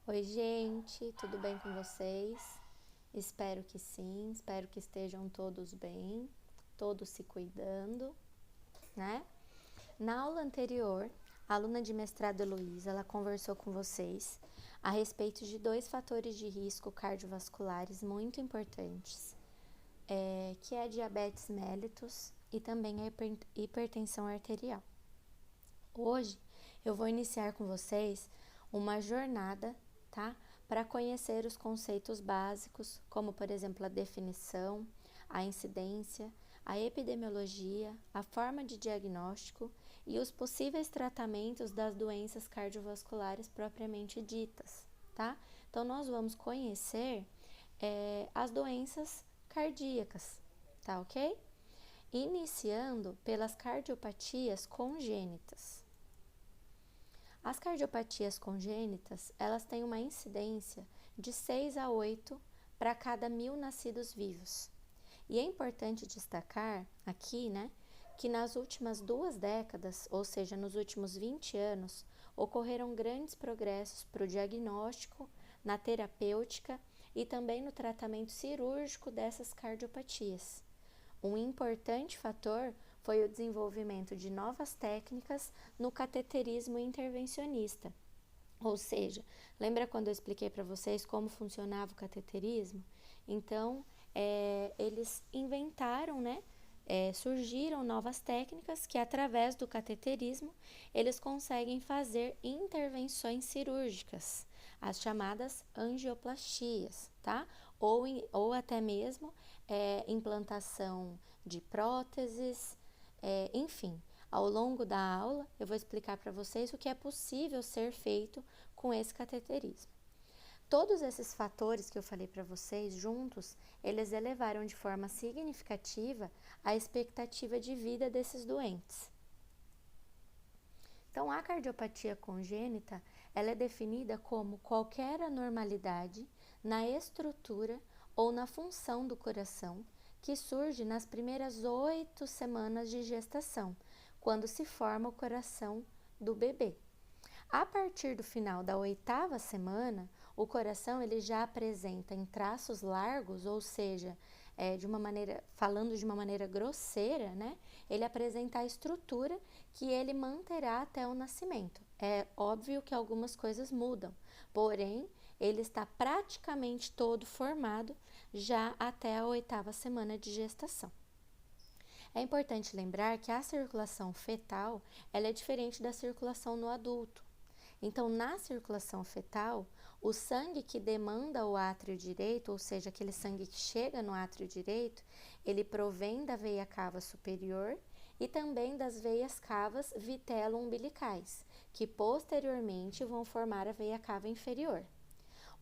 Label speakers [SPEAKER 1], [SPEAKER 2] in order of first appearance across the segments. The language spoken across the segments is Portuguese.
[SPEAKER 1] Oi, gente, tudo bem com vocês? Espero que sim, espero que estejam todos bem, todos se cuidando, né? Na aula anterior, a aluna de mestrado Heloísa, ela conversou com vocês a respeito de dois fatores de risco cardiovasculares muito importantes, que é a diabetes mellitus e também a hipertensão arterial. Hoje, eu vou iniciar com vocês uma jornada, tá? Para conhecer os conceitos básicos, como por exemplo a definição, a incidência, a epidemiologia, a forma de diagnóstico e os possíveis tratamentos das doenças cardiovasculares propriamente ditas, tá? Então, nós vamos conhecer as doenças cardíacas, tá ok? Iniciando pelas cardiopatias congênitas. As cardiopatias congênitas, elas têm uma incidência de 6 a 8 para cada 1.000 nascidos vivos. E é importante destacar aqui, né, que nas últimas 2 décadas, ou seja, nos últimos 20 anos, ocorreram grandes progressos para o diagnóstico, na terapêutica e também no tratamento cirúrgico dessas cardiopatias. Um importante fator foi o desenvolvimento de novas técnicas no cateterismo intervencionista. Ou seja, lembra quando eu expliquei para vocês como funcionava o cateterismo? Então, eles inventaram, né? Surgiram novas técnicas que, através do cateterismo, eles conseguem fazer intervenções cirúrgicas, as chamadas angioplastias, tá? Ou até mesmo implantação de próteses, enfim. Ao longo da aula, eu vou explicar para vocês o que é possível ser feito com esse cateterismo. Todos esses fatores que eu falei para vocês juntos, eles elevaram de forma significativa a expectativa de vida desses doentes. Então, a cardiopatia congênita, ela é definida como qualquer anormalidade na estrutura ou na função do coração que surge nas primeiras 8 semanas de gestação, quando se forma o coração do bebê. A partir do final da 8ª semana, o coração ele já apresenta em traços largos, ou seja, falando de uma maneira grosseira, né? Ele apresenta a estrutura que ele manterá até o nascimento. É óbvio que algumas coisas mudam, porém, ele está praticamente todo formado já até a 8ª semana de gestação. É importante lembrar que a circulação fetal ela é diferente da circulação no adulto. Então, na circulação fetal, o sangue que demanda o átrio direito, ou seja, aquele sangue que chega no átrio direito, ele provém da veia cava superior e também das veias cavas vitelo-umbilicais, que posteriormente vão formar a veia cava inferior.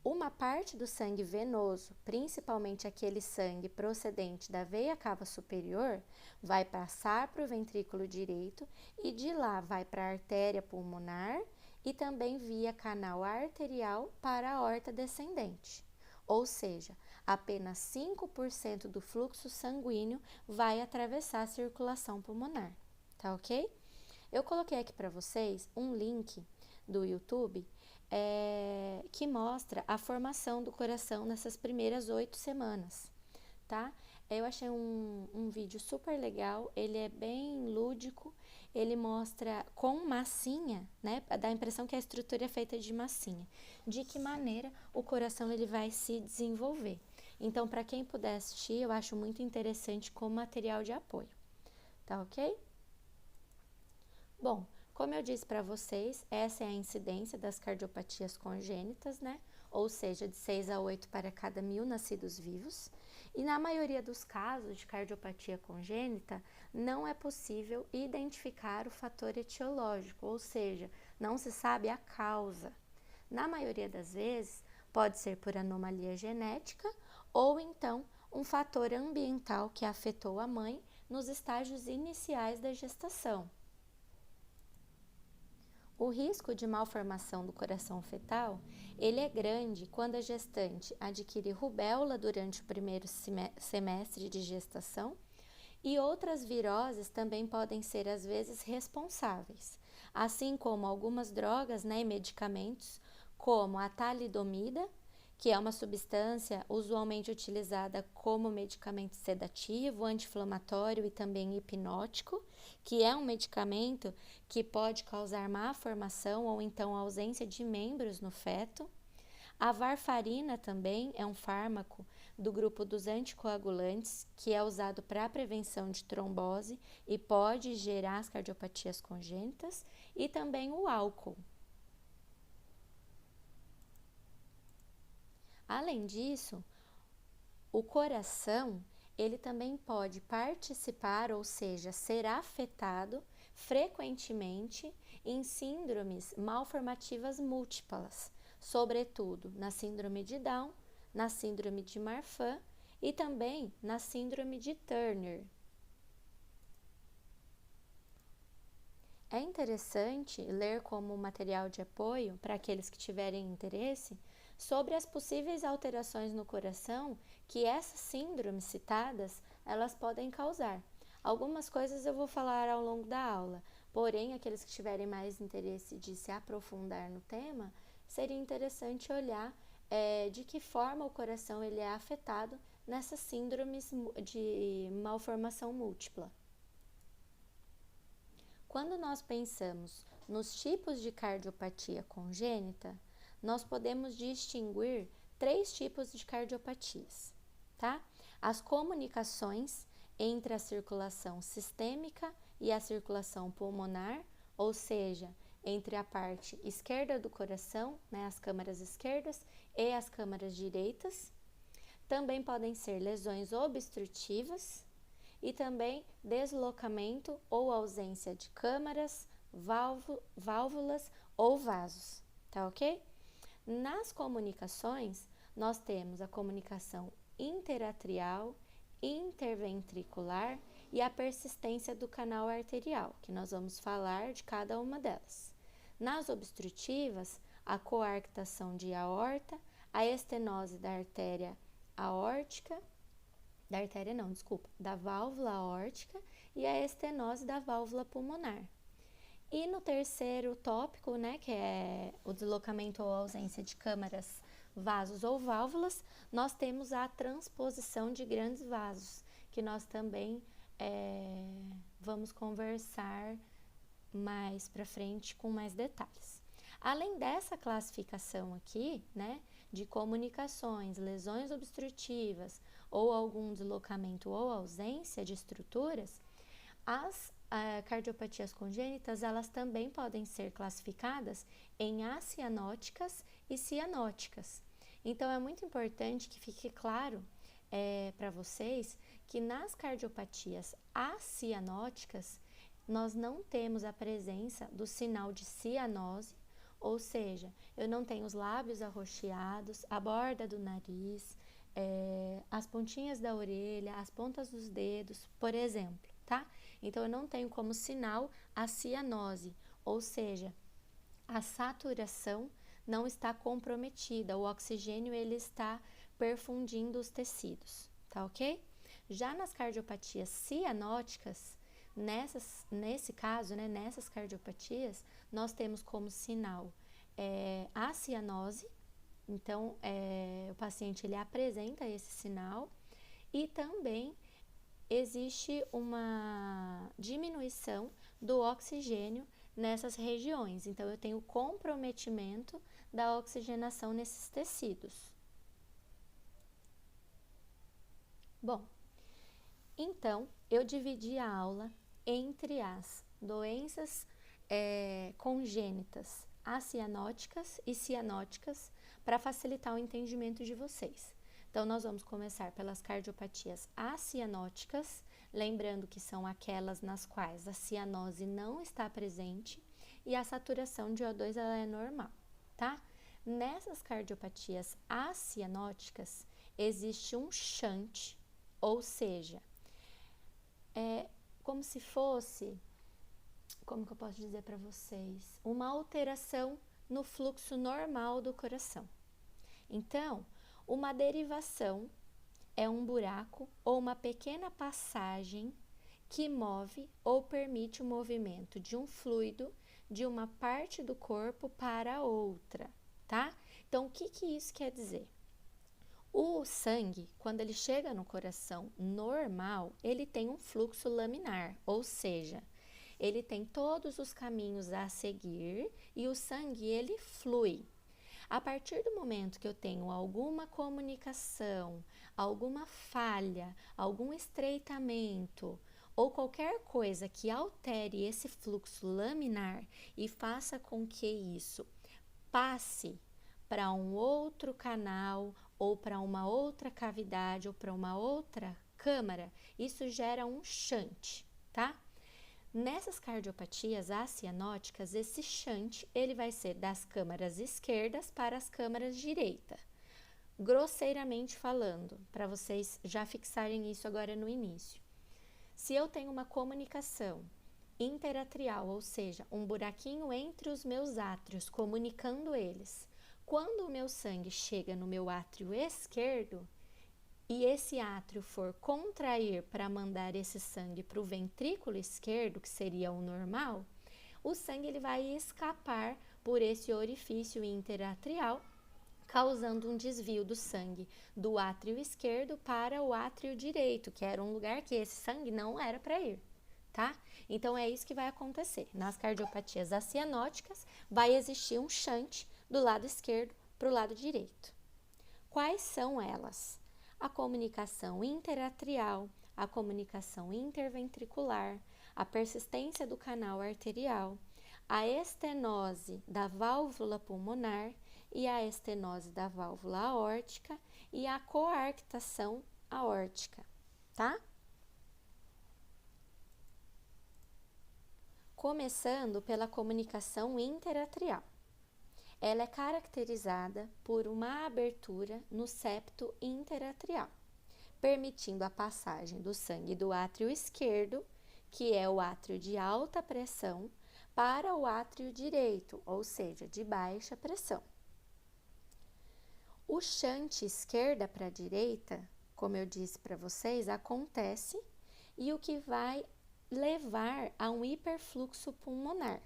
[SPEAKER 1] Uma parte do sangue venoso, principalmente aquele sangue procedente da veia cava superior, vai passar para o ventrículo direito e de lá vai para a artéria pulmonar e também via canal arterial para a aorta descendente. Ou seja, apenas 5% do fluxo sanguíneo vai atravessar a circulação pulmonar, tá ok? Eu coloquei aqui para vocês um link do YouTube que mostra a formação do coração nessas primeiras 8 semanas, tá? Eu achei um vídeo super legal, ele é bem lúdico, ele mostra com massinha, né? Dá a impressão que a estrutura é feita de massinha. De que maneira o coração ele vai se desenvolver. Então, para quem puder assistir, eu acho muito interessante como material de apoio, tá ok? Bom, como eu disse para vocês, essa é a incidência das cardiopatias congênitas, né? Ou seja, de 6 a 8 para cada 1.000 nascidos vivos. E na maioria dos casos de cardiopatia congênita, não é possível identificar o fator etiológico, ou seja, não se sabe a causa. Na maioria das vezes, pode ser por anomalia genética ou então um fator ambiental que afetou a mãe nos estágios iniciais da gestação. O risco de malformação do coração fetal, ele é grande quando a gestante adquire rubéola durante o primeiro semestre de gestação e outras viroses também podem ser às vezes responsáveis, assim como algumas drogas, né, e medicamentos, como a talidomida, que é uma substância usualmente utilizada como medicamento sedativo, anti-inflamatório e também hipnótico, que é um medicamento que pode causar má formação ou então ausência de membros no feto. A varfarina também é um fármaco do grupo dos anticoagulantes, que é usado para a prevenção de trombose e pode gerar as cardiopatias congênitas, e também o álcool. Além disso, o coração, ele também pode participar, ou seja, ser afetado frequentemente em síndromes malformativas múltiplas, sobretudo na síndrome de Down, na síndrome de Marfan e também na síndrome de Turner. É interessante ler como material de apoio para aqueles que tiverem interesse sobre as possíveis alterações no coração que essas síndromes citadas elas podem causar. Algumas coisas eu vou falar ao longo da aula, porém aqueles que tiverem mais interesse de se aprofundar no tema, seria interessante olhar de que forma o coração ele é afetado nessas síndromes de malformação múltipla. Quando nós pensamos nos tipos de cardiopatia congênita, nós podemos distinguir 3 tipos de cardiopatias, tá? As comunicações entre a circulação sistêmica e a circulação pulmonar, ou seja, entre a parte esquerda do coração, né, as câmaras esquerdas e as câmaras direitas. Também podem ser lesões obstrutivas e também deslocamento ou ausência de câmaras, válvulas ou vasos, tá ok? Nas comunicações, nós temos a comunicação interatrial, interventricular e a persistência do canal arterial, que nós vamos falar de cada uma delas. Nas obstrutivas, a coarctação de aorta, a estenose da artéria aórtica, da válvula aórtica e a estenose da válvula pulmonar. E no terceiro tópico, né, que é o deslocamento ou ausência de câmaras, vasos ou válvulas, nós temos a transposição de grandes vasos, que nós também vamos conversar mais para frente com mais detalhes. Além dessa classificação aqui, né, de comunicações, lesões obstrutivas ou algum deslocamento ou ausência de estruturas, as cardiopatias congênitas, elas também podem ser classificadas em acianóticas e cianóticas. Então, é muito importante que fique claro para vocês que nas cardiopatias acianóticas, nós não temos a presença do sinal de cianose, ou seja, eu não tenho os lábios arroxeados, a borda do nariz, as pontinhas da orelha, as pontas dos dedos, por exemplo, tá? Então, eu não tenho como sinal a cianose, ou seja, a saturação não está comprometida, o oxigênio ele está perfundindo os tecidos, tá ok? Já nas cardiopatias cianóticas, nesse caso, né, nessas cardiopatias, nós temos como sinal a cianose, então o paciente ele apresenta esse sinal e também existe uma diminuição do oxigênio nessas regiões, então eu tenho comprometimento da oxigenação nesses tecidos. Bom, então eu dividi a aula entre as doenças congênitas acianóticas e cianóticas para facilitar o entendimento de vocês. Então, nós vamos começar pelas cardiopatias acianóticas, lembrando que são aquelas nas quais a cianose não está presente e a saturação de O2 ela é normal, tá? Nessas cardiopatias acianóticas, existe um shunt, ou seja, como se fosse, como que eu posso dizer para vocês? Uma alteração no fluxo normal do coração. Então, uma derivação é um buraco ou uma pequena passagem que move ou permite o movimento de um fluido de uma parte do corpo para outra, tá? Então, o que isso quer dizer? O sangue, quando ele chega no coração normal, ele tem um fluxo laminar, ou seja, ele tem todos os caminhos a seguir e o sangue ele flui. A partir do momento que eu tenho alguma comunicação, alguma falha, algum estreitamento ou qualquer coisa que altere esse fluxo laminar e faça com que isso passe para um outro canal ou para uma outra cavidade ou para uma outra câmara, isso gera um shunt, tá? Nessas cardiopatias acianóticas, esse shunt ele vai ser das câmaras esquerdas para as câmaras direitas. Grosseiramente falando, para vocês já fixarem isso agora no início. Se eu tenho uma comunicação interatrial, ou seja, um buraquinho entre os meus átrios comunicando eles, quando o meu sangue chega no meu átrio esquerdo e esse átrio for contrair para mandar esse sangue para o ventrículo esquerdo, que seria o normal, o sangue ele vai escapar por esse orifício interatrial, causando um desvio do sangue do átrio esquerdo para o átrio direito, que era um lugar que esse sangue não era para ir, tá? Então, é isso que vai acontecer. Nas cardiopatias acianóticas, vai existir um shunt do lado esquerdo para o lado direito. Quais são elas? A comunicação interatrial, a comunicação interventricular, a persistência do canal arterial, a estenose da válvula pulmonar e a estenose da válvula aórtica e a coarctação aórtica, tá? Começando pela comunicação interatrial. Ela é caracterizada por uma abertura no septo interatrial, permitindo a passagem do sangue do átrio esquerdo, que é o átrio de alta pressão, para o átrio direito, ou seja, de baixa pressão. O shunt esquerda para direita, como eu disse para vocês, acontece e o que vai levar a um hiperfluxo pulmonar,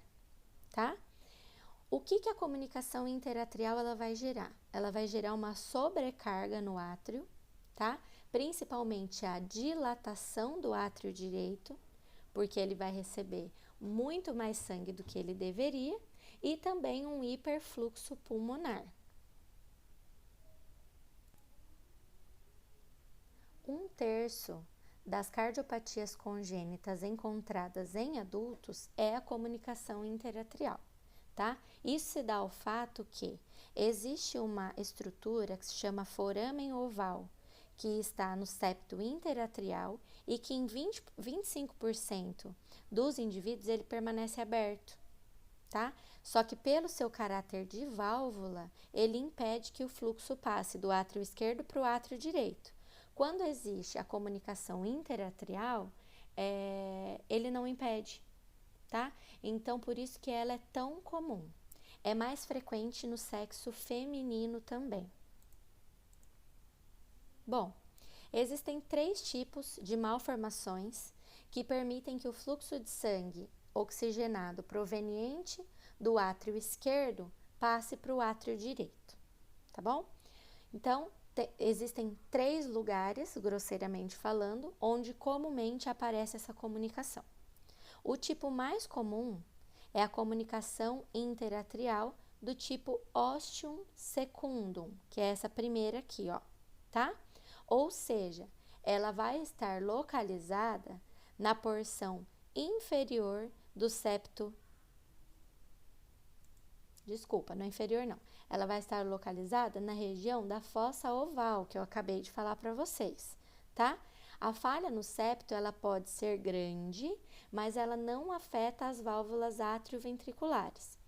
[SPEAKER 1] tá? O que a comunicação interatrial ela vai gerar? Ela vai gerar uma sobrecarga no átrio, tá? Principalmente a dilatação do átrio direito, porque ele vai receber muito mais sangue do que ele deveria, e também um hiperfluxo pulmonar. Um terço das cardiopatias congênitas encontradas em adultos é a comunicação interatrial, tá? Isso se dá ao fato que existe uma estrutura que se chama foramen oval, que está no septo interatrial e que em 25% dos indivíduos ele permanece aberto, tá? Só que pelo seu caráter de válvula, ele impede que o fluxo passe do átrio esquerdo para o átrio direito. Quando existe a comunicação interatrial, ele não impede, tá? Então, por isso que ela é tão comum. É mais frequente no sexo feminino também. Bom, existem 3 tipos de malformações que permitem que o fluxo de sangue oxigenado proveniente do átrio esquerdo passe para o átrio direito, tá bom? Então, existem 3 lugares, grosseiramente falando, onde comumente aparece essa comunicação. O tipo mais comum é a comunicação interatrial do tipo ostium secundum, que é essa primeira aqui, ó, tá? Ou seja, ela vai estar localizada na porção inferior do septo. Desculpa, não é inferior não. Ela vai estar localizada na região da fossa oval, que eu acabei de falar para vocês, tá? A falha no septo, ela pode ser grande, mas ela não afeta as válvulas atrioventriculares.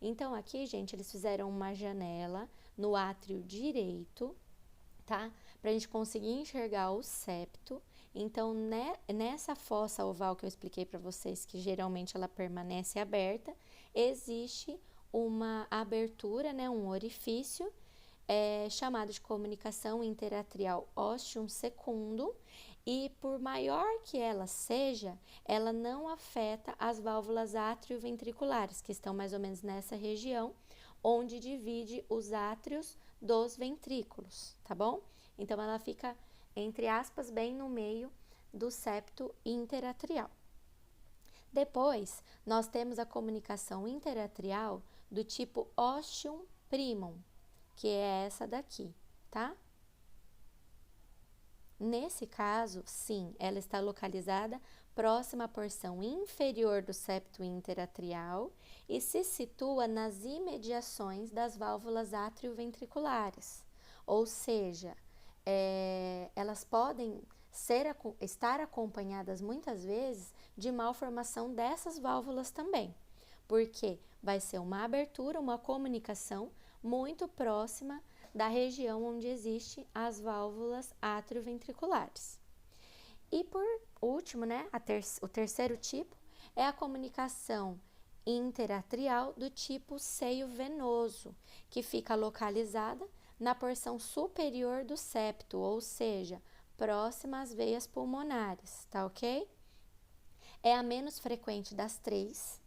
[SPEAKER 1] Então, aqui, gente, eles fizeram uma janela no átrio direito, tá? Pra gente conseguir enxergar o septo. Então, nessa fossa oval que eu expliquei para vocês, que geralmente ela permanece aberta, existe uma abertura, né, um orifício, chamado de comunicação interatrial ostium secundum, e por maior que ela seja, ela não afeta as válvulas atrioventriculares, que estão mais ou menos nessa região, onde divide os átrios dos ventrículos, tá bom? Então, ela fica, entre aspas, bem no meio do septo interatrial. Depois, nós temos a comunicação interatrial do tipo ostium primum, que é essa daqui, tá? Nesse caso, sim, ela está localizada próxima à porção inferior do septo interatrial e se situa nas imediações das válvulas atrioventriculares, ou seja, elas podem estar acompanhadas muitas vezes de malformação dessas válvulas também, porque vai ser uma abertura, uma comunicação muito próxima da região onde existem as válvulas atrioventriculares. E por último, né, o terceiro tipo é a comunicação interatrial do tipo seio venoso, que fica localizada na porção superior do septo, ou seja, próxima às veias pulmonares, tá ok? É a menos frequente das três,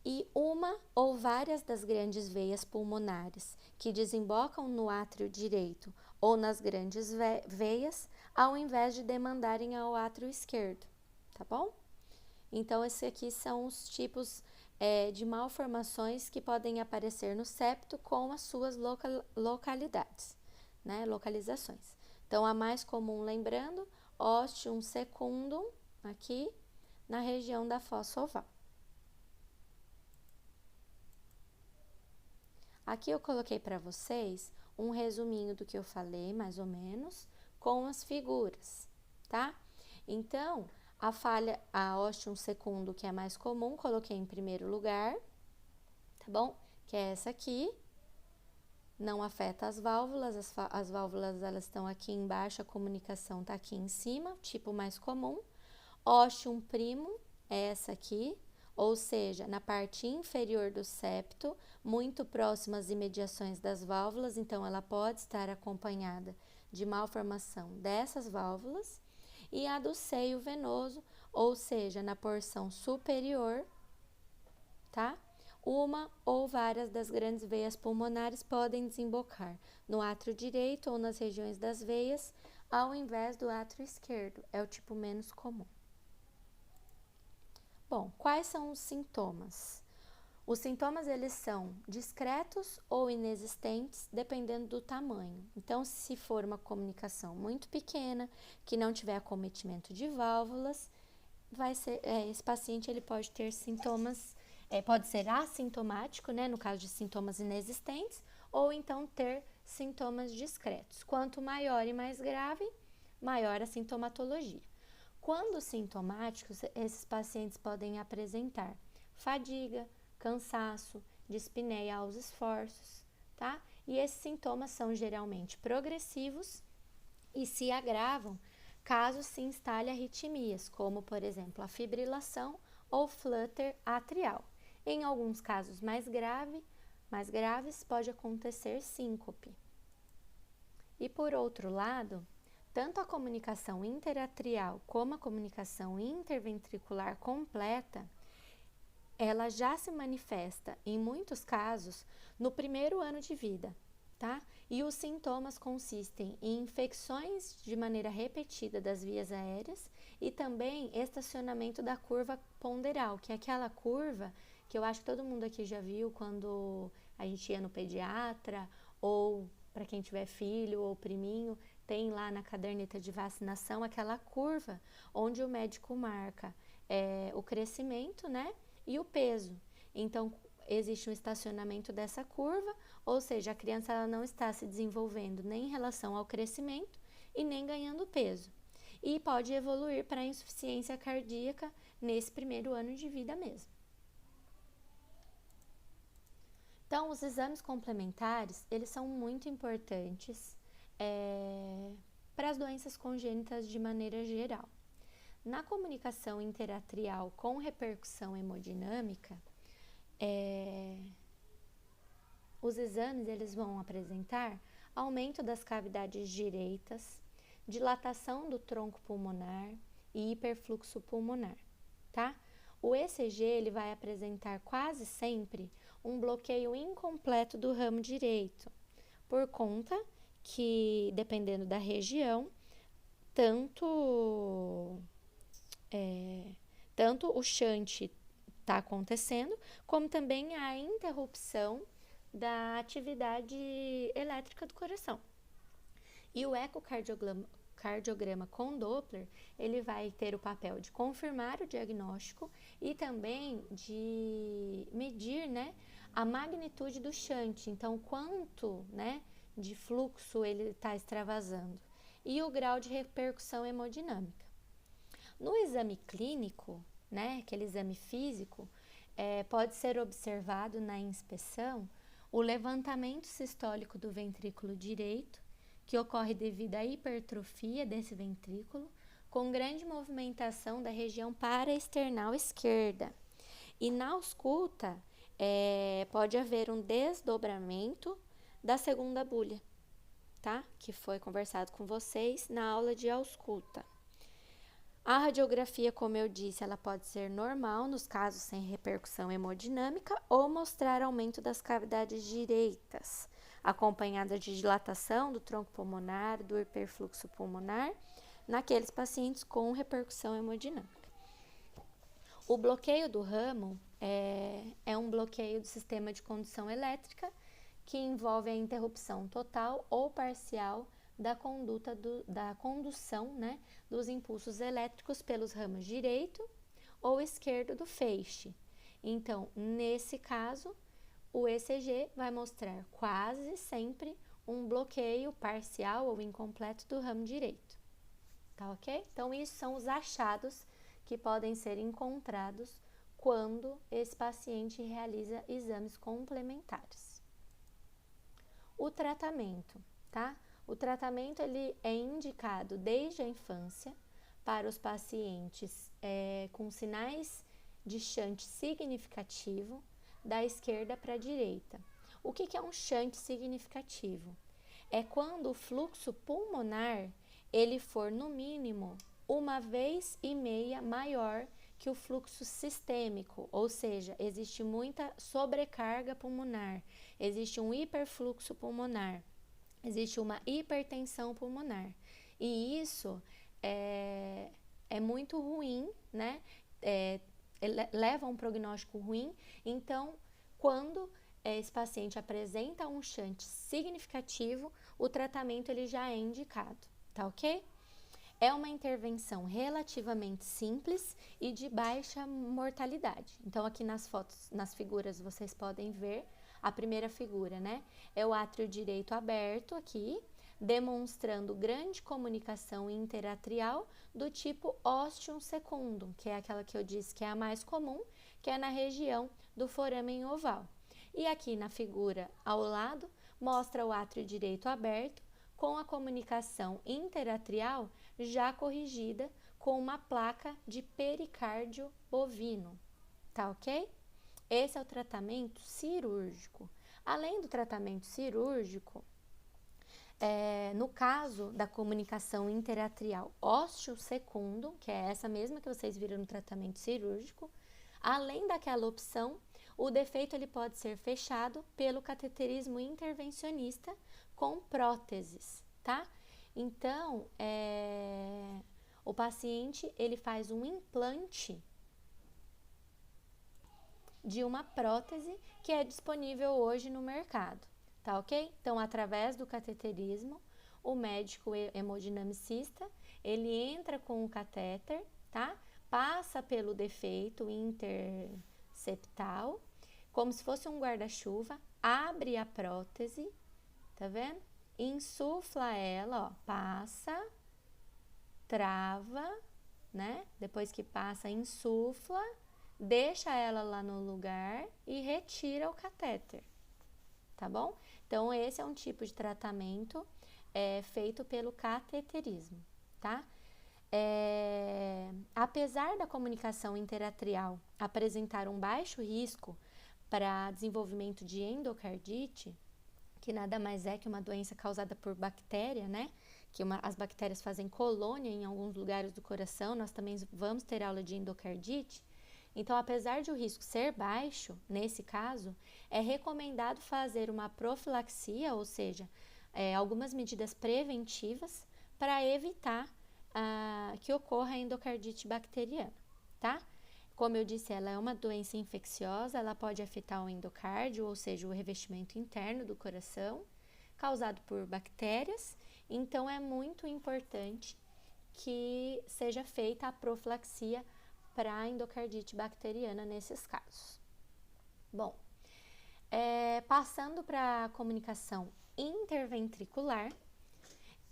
[SPEAKER 1] e uma ou várias das grandes veias pulmonares que desembocam no átrio direito ou nas grandes veias, ao invés de demandarem ao átrio esquerdo, tá bom? Então, esses aqui são os tipos de malformações que podem aparecer no septo com as suas localidades, né? Localizações. Então, a mais comum, lembrando, ostium secundum, aqui na região da fossa oval. Aqui eu coloquei para vocês um resuminho do que eu falei, mais ou menos, com as figuras, tá? Então, a ostium secundum, que é a mais comum, coloquei em primeiro lugar, tá bom? Que é essa aqui. Não afeta as válvulas, as válvulas elas estão aqui embaixo, a comunicação está aqui em cima, tipo mais comum. Ostium primum é essa aqui, ou seja, na parte inferior do septo, muito próxima às imediações das válvulas, então ela pode estar acompanhada de malformação dessas válvulas. E a do seio venoso, ou seja, na porção superior, tá? Uma ou várias das grandes veias pulmonares podem desembocar no átrio direito ou nas regiões das veias, ao invés do átrio esquerdo, é o tipo menos comum. Bom, quais são os sintomas? Os sintomas, eles são discretos ou inexistentes, dependendo do tamanho. Então, se for uma comunicação muito pequena, que não tiver acometimento de válvulas, esse paciente ele pode ter sintomas, pode ser assintomático, né, no caso de sintomas inexistentes, ou então ter sintomas discretos. Quanto maior e mais grave, maior a sintomatologia. Quando sintomáticos, esses pacientes podem apresentar fadiga, cansaço, dispneia aos esforços, tá? E esses sintomas são geralmente progressivos e se agravam caso se instale arritmias, como, por exemplo, a fibrilação ou flutter atrial. Em alguns casos mais graves, pode acontecer síncope. E por outro lado, tanto a comunicação interatrial como a comunicação interventricular completa, ela já se manifesta, em muitos casos, no primeiro ano de vida, tá? E os sintomas consistem em infecções de maneira repetida das vias aéreas e também estacionamento da curva ponderal, que é aquela curva que eu acho que todo mundo aqui já viu quando a gente ia no pediatra ou para quem tiver filho ou priminho, tem lá na caderneta de vacinação aquela curva onde o médico marca o crescimento, né, e o peso. Então, existe um estacionamento dessa curva, ou seja, a criança ela não está se desenvolvendo nem em relação ao crescimento e nem ganhando peso. E pode evoluir para a insuficiência cardíaca nesse primeiro ano de vida mesmo. Então, os exames complementares, eles são muito importantes para as doenças congênitas de maneira geral. Na comunicação interatrial com repercussão hemodinâmica, os exames eles vão apresentar aumento das cavidades direitas, dilatação do tronco pulmonar e hiperfluxo pulmonar, tá? O ECG ele vai apresentar quase sempre um bloqueio incompleto do ramo direito, por conta que, dependendo da região, tanto o shunt está acontecendo, como também a interrupção da atividade elétrica do coração. E o ecocardiograma com Doppler, ele vai ter o papel de confirmar o diagnóstico e também de medir, né, a magnitude do shunt, então quanto, né, de fluxo ele está extravasando, e o grau de repercussão hemodinâmica. No exame clínico, né, aquele exame físico, pode ser observado na inspeção o levantamento sistólico do ventrículo direito, que ocorre devido à hipertrofia desse ventrículo, com grande movimentação da região paraesternal esquerda. E na ausculta, pode haver um desdobramento da segunda bulha, tá? Que foi conversado com vocês na aula de ausculta. A radiografia, como eu disse, ela pode ser normal nos casos sem repercussão hemodinâmica ou mostrar aumento das cavidades direitas, acompanhada de dilatação do tronco pulmonar, do hiperfluxo pulmonar, naqueles pacientes com repercussão hemodinâmica. O bloqueio do ramo é um bloqueio do sistema de condução elétrica que envolve a interrupção total ou parcial da condução, né, dos impulsos elétricos pelos ramos direito ou esquerdo do feixe. Então, nesse caso, o ECG vai mostrar quase sempre um bloqueio parcial ou incompleto do ramo direito. Tá ok? Então, isso são os achados que podem ser encontrados quando esse paciente realiza exames complementares. O tratamento, tá? O tratamento ele é indicado desde a infância para os pacientes com sinais de shunt significativo da esquerda para a direita. O que é um shunt significativo? É quando o fluxo pulmonar ele for no mínimo 1,5 vezes maior que o fluxo sistêmico, ou seja, existe muita sobrecarga pulmonar, existe um hiperfluxo pulmonar, existe uma hipertensão pulmonar. E isso é muito ruim, né? Leva a um prognóstico ruim. Então, quando esse paciente apresenta um shunt significativo, o tratamento ele já é indicado, tá ok? É uma intervenção relativamente simples e de baixa mortalidade. Então, aqui nas fotos, nas figuras, vocês podem ver a primeira figura, né? É o átrio direito aberto aqui, demonstrando grande comunicação interatrial do tipo ostium secundum, que é aquela que eu disse que é a mais comum, que é na região do foramen oval. E aqui na figura ao lado, mostra o átrio direito aberto, com a comunicação interatrial já corrigida com uma placa de pericárdio bovino, tá ok? Esse é o tratamento cirúrgico. Além do tratamento cirúrgico, no caso da comunicação interatrial ósteo secundum, que é essa mesma que vocês viram no tratamento cirúrgico, além daquela opção, o defeito ele pode ser fechado pelo cateterismo intervencionista com próteses, tá? Então, o paciente ele faz um implante de uma prótese que é disponível hoje no mercado, tá ok? Então, através do cateterismo, o médico hemodinamicista, ele entra com o catéter, tá? Passa pelo defeito interceptal, como se fosse um guarda-chuva, abre a prótese, tá vendo? Insufla ela, ó, passa, trava, né? Depois que passa, insufla, deixa ela lá no lugar e retira o catéter, tá bom? Então, esse é um tipo de tratamento feito pelo cateterismo, tá? Apesar da comunicação interatrial apresentar um baixo risco para desenvolvimento de endocardite, que nada mais é que uma doença causada por bactéria, né? Que as bactérias fazem colônia em alguns lugares do coração, nós também vamos ter aula de endocardite. Então, apesar de o risco ser baixo, nesse caso, é recomendado fazer uma profilaxia, ou seja, algumas medidas preventivas para evitar que ocorra a endocardite bacteriana, tá? Como eu disse, ela é uma doença infecciosa, ela pode afetar o endocárdio, ou seja, o revestimento interno do coração, causado por bactérias, então é muito importante que seja feita a profilaxia para a endocardite bacteriana nesses casos. Bom, passando para a comunicação interventricular,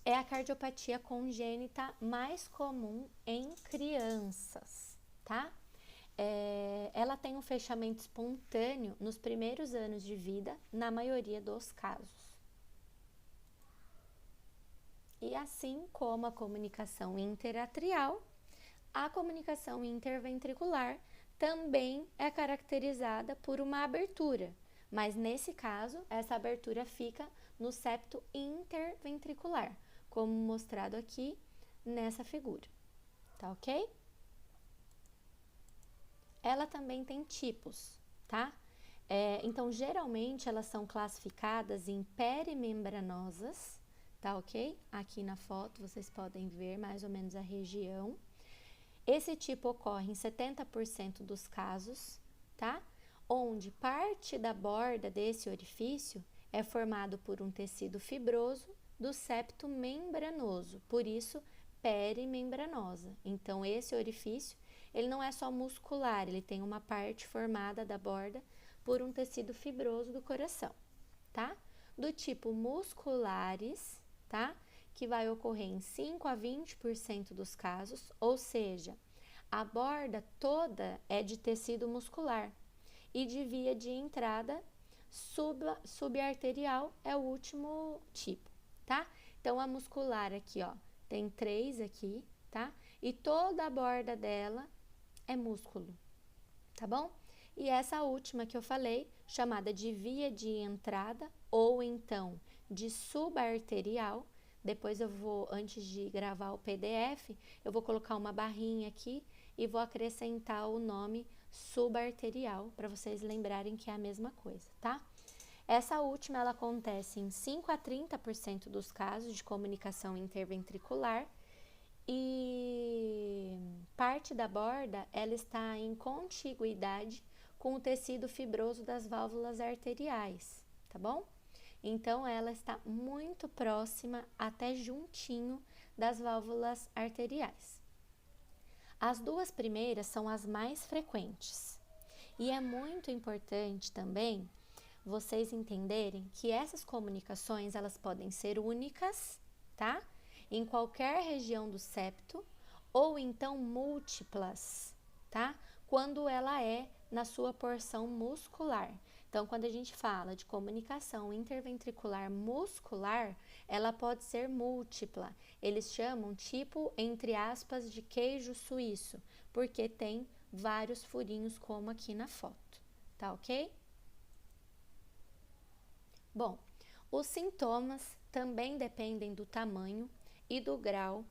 [SPEAKER 1] é a cardiopatia congênita mais comum em crianças, tá? Ela tem um fechamento espontâneo nos primeiros anos de vida, na maioria dos casos. E assim como a comunicação interatrial, a comunicação interventricular também é caracterizada por uma abertura, mas nesse caso, essa abertura fica no septo interventricular, como mostrado aqui nessa figura, tá ok? Ela também tem tipos, tá? Então, geralmente, elas são classificadas em perimembranosas, tá ok? Aqui na foto vocês podem ver mais ou menos a região. Esse tipo ocorre em 70% dos casos, tá? Onde parte da borda desse orifício é formado por um tecido fibroso do septo membranoso, por isso perimembranosa. Então, esse orifício, ele não é só muscular, ele tem uma parte formada da borda por um tecido fibroso do coração, tá? Do tipo musculares, tá? Que vai ocorrer em 5 a 20% dos casos, ou seja, a borda toda é de tecido muscular e de via de entrada subarterial é o último tipo, tá? Então, a muscular aqui, ó, tem 3 aqui, tá? E toda a borda dela é músculo, tá bom? E essa última que eu falei, chamada de via de entrada ou então de subarterial, depois eu vou, antes de gravar o PDF, eu vou colocar uma barrinha aqui e vou acrescentar o nome subarterial para vocês lembrarem que é a mesma coisa, tá? Essa última, ela acontece em 5 a 30% dos casos de comunicação interventricular e parte da borda, ela está em contiguidade com o tecido fibroso das válvulas arteriais, tá bom? Então, ela está muito próxima, até juntinho das válvulas arteriais. As duas primeiras são as mais frequentes. E é muito importante também vocês entenderem que essas comunicações, elas podem ser únicas, tá? Em qualquer região do septo, ou então múltiplas, tá? Quando ela é na sua porção muscular. Então, quando a gente fala de comunicação interventricular muscular, ela pode ser múltipla. Eles chamam tipo, entre aspas, de queijo suíço, porque tem vários furinhos como aqui na foto, tá ok? Bom, os sintomas também dependem do tamanho e do grau,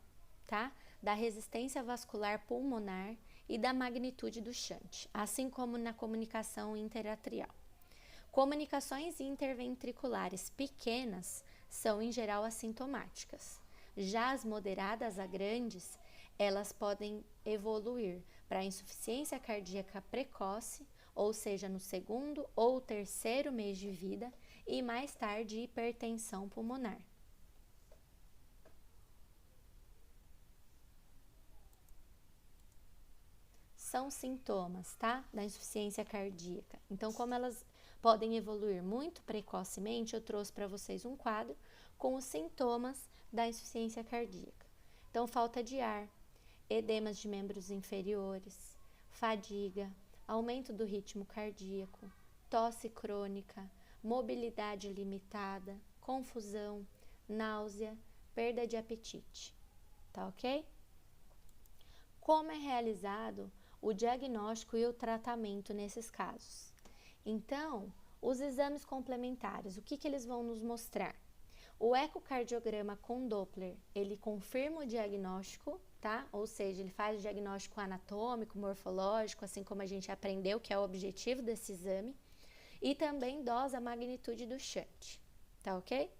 [SPEAKER 1] tá? Da resistência vascular pulmonar e da magnitude do shunt, assim como na comunicação interatrial. Comunicações interventriculares pequenas são, em geral, assintomáticas. Já as moderadas a grandes, elas podem evoluir para insuficiência cardíaca precoce, ou seja, no segundo ou terceiro mês de vida, e mais tarde hipertensão pulmonar. São sintomas, tá? Da insuficiência cardíaca. Então, como elas podem evoluir muito precocemente, eu trouxe para vocês um quadro com os sintomas da insuficiência cardíaca. Então, falta de ar, edemas de membros inferiores, fadiga, aumento do ritmo cardíaco, tosse crônica, mobilidade limitada, confusão, náusea, perda de apetite. Tá ok? Como é realizado o diagnóstico e o tratamento nesses casos? Então, os exames complementares, o que eles vão nos mostrar? O ecocardiograma com Doppler, ele confirma o diagnóstico, tá? Ou seja, ele faz o diagnóstico anatômico, morfológico, assim como a gente aprendeu que é o objetivo desse exame, e também dosa a magnitude do shunt, tá ok?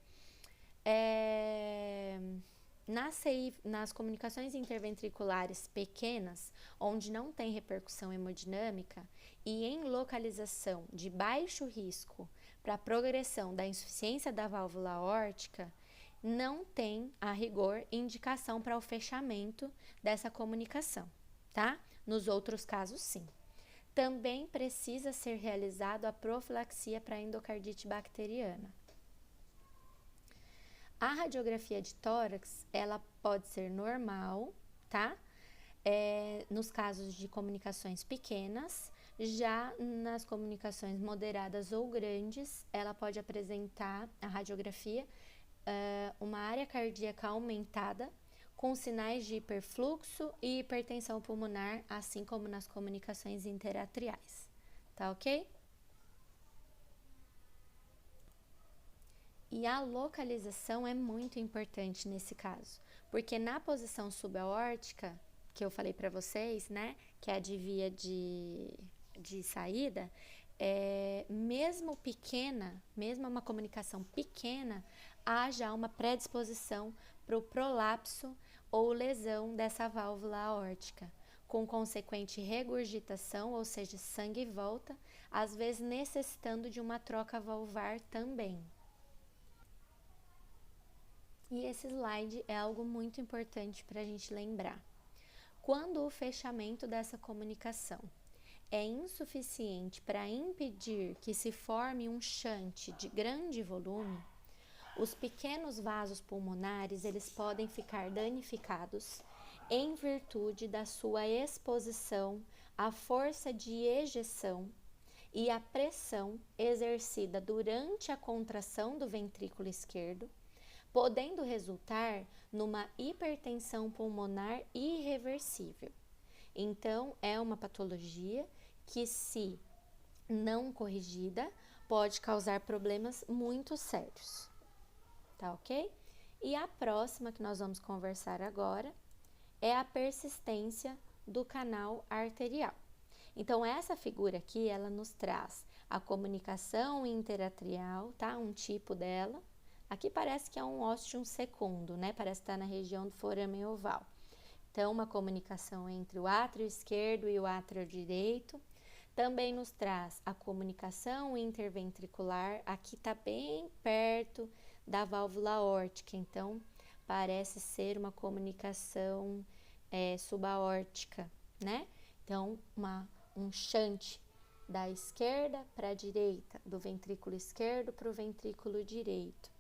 [SPEAKER 1] Nas comunicações interventriculares pequenas, onde não tem repercussão hemodinâmica e em localização de baixo risco para a progressão da insuficiência da válvula aórtica, não tem, a rigor, indicação para o fechamento dessa comunicação, tá? Nos outros casos, sim. Também precisa ser realizado a profilaxia para endocardite bacteriana. A radiografia de tórax, ela pode ser normal, tá? Nos casos de comunicações pequenas, já nas comunicações moderadas ou grandes, ela pode apresentar a radiografia uma área cardíaca aumentada, com sinais de hiperfluxo e hipertensão pulmonar, assim como nas comunicações interatriais, tá ok? E a localização é muito importante nesse caso, porque na posição subaórtica, que eu falei para vocês, né, que é a de via de saída, mesmo pequena, mesmo uma comunicação pequena, há já uma predisposição para o prolapso ou lesão dessa válvula aórtica, com consequente regurgitação, ou seja, sangue volta, às vezes necessitando de uma troca valvar também. E esse slide é algo muito importante para a gente lembrar. Quando o fechamento dessa comunicação é insuficiente para impedir que se forme um shunt de grande volume, os pequenos vasos pulmonares eles podem ficar danificados em virtude da sua exposição à força de ejeção e à pressão exercida durante a contração do ventrículo esquerdo, podendo resultar numa hipertensão pulmonar irreversível. Então, é uma patologia que, se não corrigida, pode causar problemas muito sérios, tá ok? E a próxima que nós vamos conversar agora é a persistência do canal arterial. Então, essa figura aqui, ela nos traz a comunicação interatrial, tá? Um tipo dela. Aqui parece que é um ostium secundo, né? Parece estar na região do forame oval. Então, uma comunicação entre o átrio esquerdo e o átrio direito. Também nos traz a comunicação interventricular. Aqui está bem perto da válvula aórtica. Então, parece ser uma comunicação subaórtica, né? Então, um shunt da esquerda para a direita, do ventrículo esquerdo para o ventrículo direito.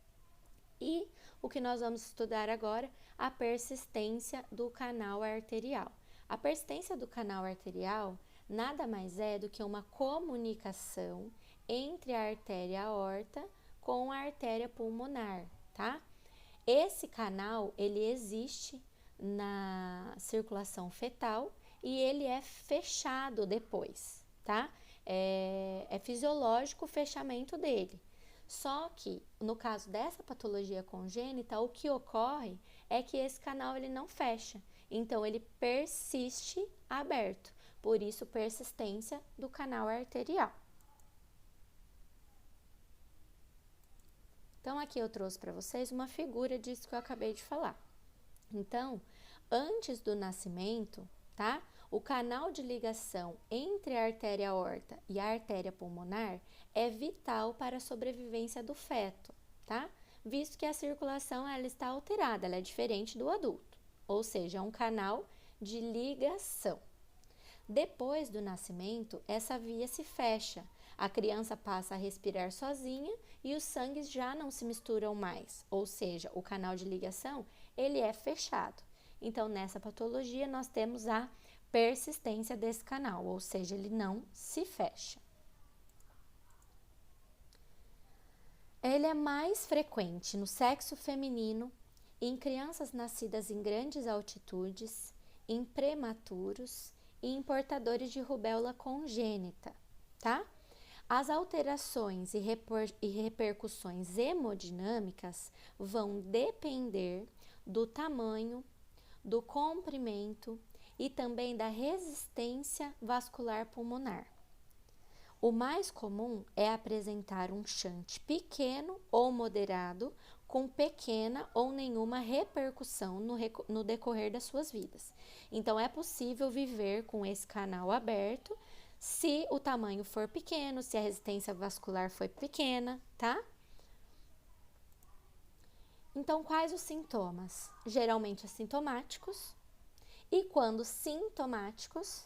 [SPEAKER 1] E o que nós vamos estudar agora, a persistência do canal arterial. A persistência do canal arterial nada mais é do que uma comunicação entre a artéria aorta com a artéria pulmonar, tá? Esse canal, ele existe na circulação fetal e ele é fechado depois, tá? É fisiológico o fechamento dele. Só que, no caso dessa patologia congênita, o que ocorre é que esse canal ele não fecha, então ele persiste aberto, por isso persistência do canal arterial. Então, aqui eu trouxe para vocês uma figura disso que eu acabei de falar. Então, antes do nascimento, tá? O canal de ligação entre a artéria aorta e a artéria pulmonar é vital para a sobrevivência do feto, tá? Visto que a circulação ela está alterada, ela é diferente do adulto, ou seja, é um canal de ligação. Depois do nascimento, essa via se fecha, a criança passa a respirar sozinha e os sangues já não se misturam mais, ou seja, o canal de ligação ele é fechado. Então, nessa patologia, nós temos a persistência desse canal, ou seja, ele não se fecha. Ele é mais frequente no sexo feminino, em crianças nascidas em grandes altitudes, em prematuros e em portadores de rubéola congênita, tá? As alterações e repercussões hemodinâmicas vão depender do tamanho, do comprimento e também da resistência vascular pulmonar. O mais comum é apresentar um shunt pequeno ou moderado, com pequena ou nenhuma repercussão no decorrer das suas vidas. Então, é possível viver com esse canal aberto se o tamanho for pequeno, se a resistência vascular for pequena, tá? Então, quais os sintomas? Geralmente assintomáticos, e quando sintomáticos,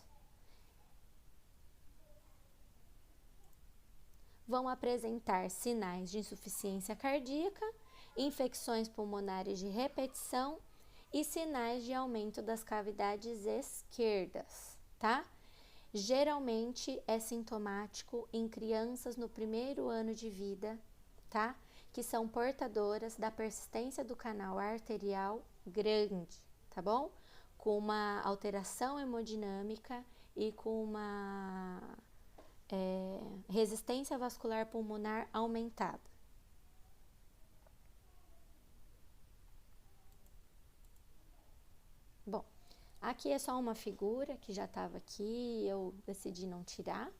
[SPEAKER 1] vão apresentar sinais de insuficiência cardíaca, infecções pulmonares de repetição e sinais de aumento das cavidades esquerdas, tá? Geralmente é sintomático em crianças no primeiro ano de vida, tá? Que são portadoras da persistência do canal arterial grande, tá bom? Com uma alteração hemodinâmica e com uma resistência vascular pulmonar aumentada. Bom, aqui é só uma figura que já estava aqui, eu decidi não tirar,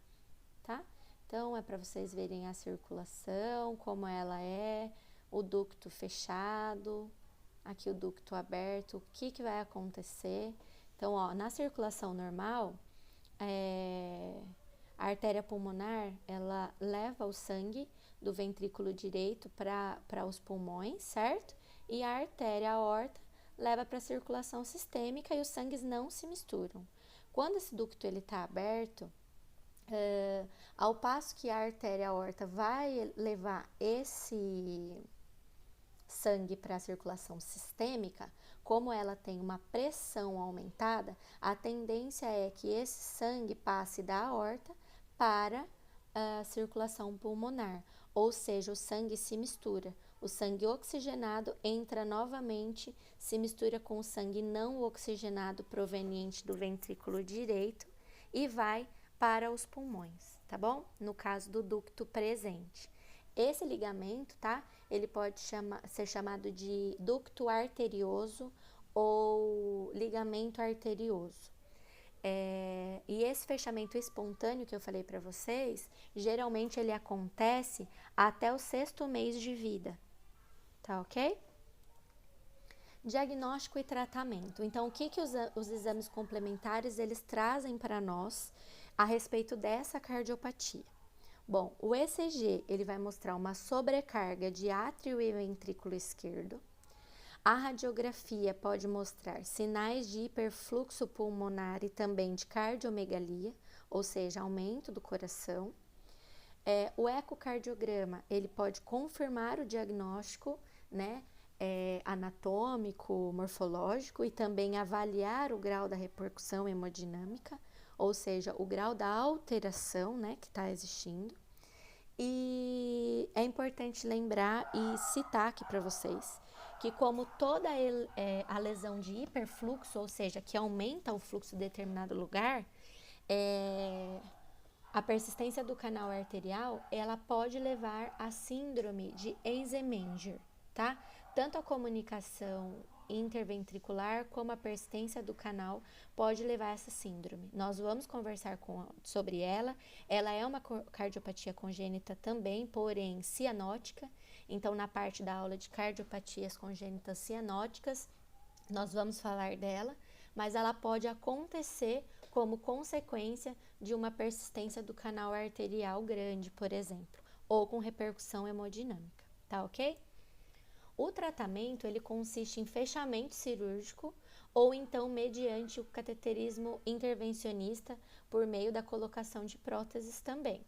[SPEAKER 1] tá? Então, é para vocês verem a circulação, como ela é, o ducto fechado, aqui o ducto aberto, o que vai acontecer. Então, ó, na circulação normal, a artéria pulmonar, ela leva o sangue do ventrículo direito para os pulmões, certo? E a artéria aorta leva para a circulação sistêmica e os sangues não se misturam. Quando esse ducto está aberto, ao passo que a artéria aorta vai levar esse sangue para a circulação sistêmica, como ela tem uma pressão aumentada, a tendência é que esse sangue passe da aorta para a circulação pulmonar, ou seja, o sangue se mistura. O sangue oxigenado entra novamente, se mistura com o sangue não oxigenado proveniente do ventrículo direito e vai para os pulmões, tá bom? No caso do ducto presente. Esse ligamento, tá? Ele pode ser chamado de ducto arterioso ou ligamento arterioso. E esse fechamento espontâneo que eu falei para vocês, geralmente ele acontece até o 6º mês de vida, tá ok? Diagnóstico e tratamento. Então, o que os exames complementares eles trazem para nós a respeito dessa cardiopatia? Bom, o ECG ele vai mostrar uma sobrecarga de átrio e ventrículo esquerdo. A radiografia pode mostrar sinais de hiperfluxo pulmonar e também de cardiomegalia, ou seja, aumento do coração. O ecocardiograma ele pode confirmar o diagnóstico, né, anatômico, morfológico e também avaliar o grau da repercussão hemodinâmica, ou seja, o grau da alteração, né, que está existindo. E é importante lembrar e citar aqui para vocês que como toda a lesão de hiperfluxo, ou seja, que aumenta o fluxo em determinado lugar, a persistência do canal arterial, ela pode levar à síndrome de Eisenmenger, tá? Tanto a comunicação interventricular como a persistência do canal pode levar a essa síndrome. Nós vamos conversar sobre ela. Ela é uma cardiopatia congênita também, porém cianótica. Então, na parte da aula de cardiopatias congênitas cianóticas, nós vamos falar dela, mas ela pode acontecer como consequência de uma persistência do canal arterial grande, por exemplo, ou com repercussão hemodinâmica, tá ok? O tratamento, ele consiste em fechamento cirúrgico ou então mediante o cateterismo intervencionista por meio da colocação de próteses também.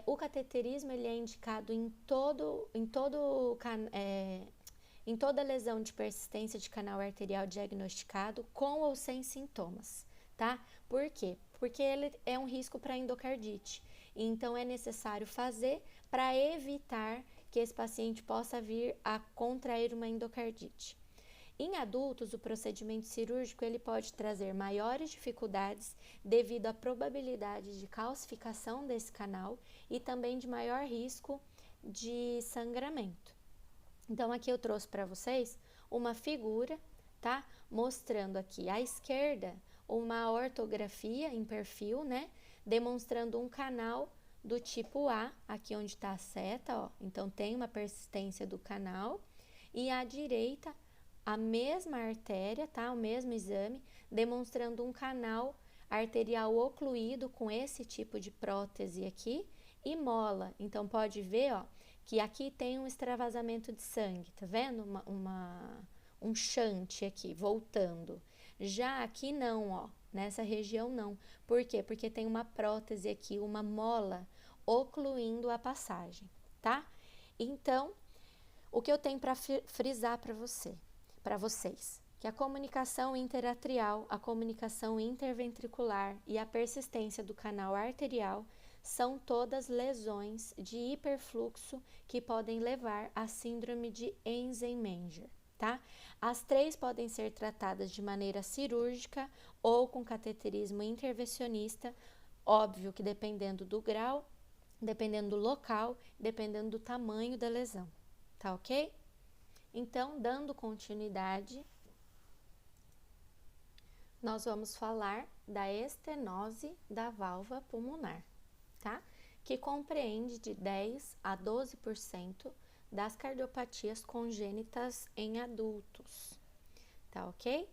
[SPEAKER 1] O cateterismo, ele é indicado em toda lesão de persistência de canal arterial diagnosticado com ou sem sintomas, tá? Por quê? Porque ele é um risco para endocardite. Então, é necessário fazer para evitar que esse paciente possa vir a contrair uma endocardite. Em adultos, o procedimento cirúrgico ele pode trazer maiores dificuldades devido à probabilidade de calcificação desse canal e também de maior risco de sangramento. Então, aqui eu trouxe para vocês uma figura, tá? Mostrando aqui à esquerda uma ortografia em perfil, né? Demonstrando um canal do tipo A, aqui onde está a seta, ó. Então, tem uma persistência do canal. E à direita, a mesma artéria, tá? O mesmo exame, demonstrando um canal arterial ocluído com esse tipo de prótese aqui e mola. Então, pode ver, ó, que aqui tem um extravasamento de sangue, tá vendo? Um shunt aqui, voltando. Já aqui não, ó, nessa região não. Por quê? Porque tem uma prótese aqui, uma mola, ocluindo a passagem, tá? Então, o que eu tenho para frisar para vocês, que a comunicação interatrial, a comunicação interventricular e a persistência do canal arterial são todas lesões de hiperfluxo que podem levar à síndrome de Eisenmenger, tá? As três podem ser tratadas de maneira cirúrgica ou com cateterismo intervencionista, óbvio que dependendo do grau, dependendo do local, dependendo do tamanho da lesão, tá ok? Então, dando continuidade, nós vamos falar da estenose da válvula pulmonar, tá? Que compreende de 10 a 12% das cardiopatias congênitas em adultos, tá ok?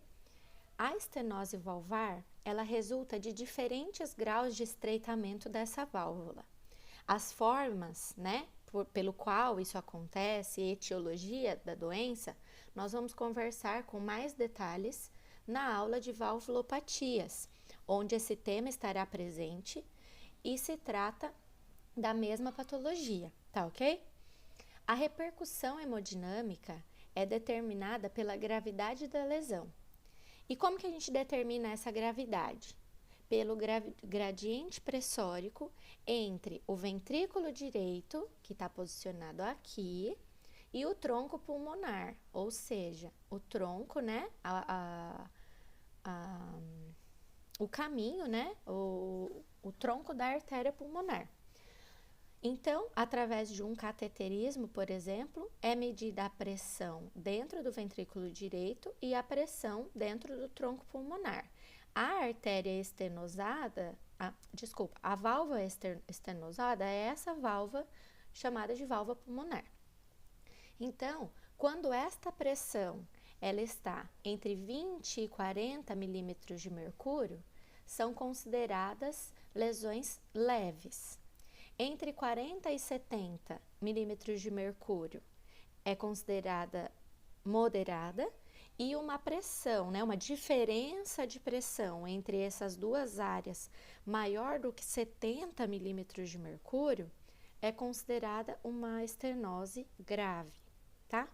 [SPEAKER 1] A estenose valvar, ela resulta de diferentes graus de estreitamento dessa válvula. As formas, né, pelo qual isso acontece, etiologia da doença, nós vamos conversar com mais detalhes na aula de valvulopatias, onde esse tema estará presente e se trata da mesma patologia, tá ok? A repercussão hemodinâmica é determinada pela gravidade da lesão. E como que a gente determina essa gravidade? Pelo gradiente pressórico entre o ventrículo direito, que está posicionado aqui, e o tronco pulmonar, ou seja, o tronco, né, o caminho, né, o tronco da artéria pulmonar. Então, através de um cateterismo, por exemplo, é medida a pressão dentro do ventrículo direito e a pressão dentro do tronco pulmonar. A artéria estenosada, a válvula estenosada é essa válvula chamada de válvula pulmonar. Então, quando esta pressão ela está entre 20 e 40 milímetros de mercúrio, são consideradas lesões leves. Entre 40 e 70 milímetros de mercúrio é considerada moderada e uma pressão, né, uma diferença de pressão entre essas duas áreas maior do que 70 milímetros de mercúrio é considerada uma estenose grave, tá?